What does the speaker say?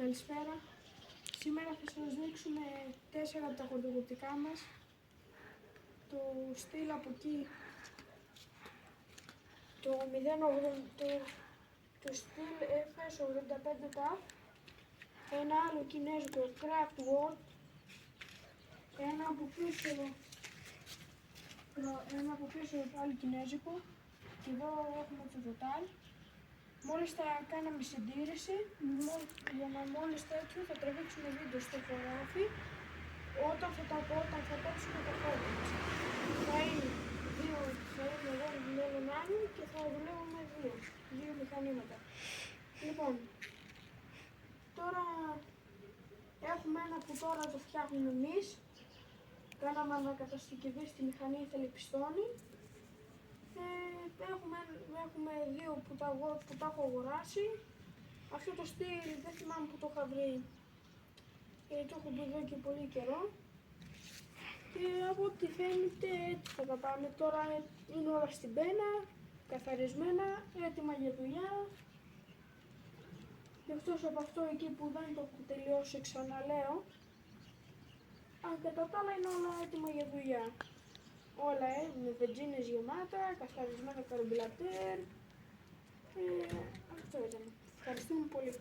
Καλησπέρα. Σήμερα θα σας δείξουμε 4 από τα χορτοκοπτικά μας. Το στυλ από εκεί, το 080, το στυλ FS85 TAF, ένα άλλο κινέζικο Craft World, ένα από πίσω πάλι κινέζικο, και εδώ έχουμε το Total. Μόλις τα κάναμε συντήρηση, μόλις τέτοιο θα τραβήξουμε βίντεο στο χωράφι όταν θα κόψουμε τα φώτα μας. Θα είναι εγώ με έναν άλλο και θα δουλεύουμε δύο μηχανήματα. Λοιπόν, τώρα έχουμε ένα που τώρα το φτιάχνουμε εμείς. Κάναμε ανακατασκευή στη μηχανή, ήθελε πιστόνι. Έχουμε δύο που τα έχω αγοράσει. Αυτό το στυλ δεν θυμάμαι που το είχα βρει. Το έχω βρει εδώ και πολύ καιρό. Και από ό,τι φαίνεται έτσι θα τα πάμε. Τώρα είναι όλα στην πένα, καθαρισμένα, έτοιμα για δουλειά. Και εκτός από αυτό εκεί που δεν το έχω τελειώσει, ξαναλέω. Κατά τα άλλα είναι όλα έτοιμα για δουλειά. Όλα με βενζίνες γεμάτα, καθαρισμένα καρμπουρατέρ. Αυτό ήταν. Ευχαριστούμε πολύ.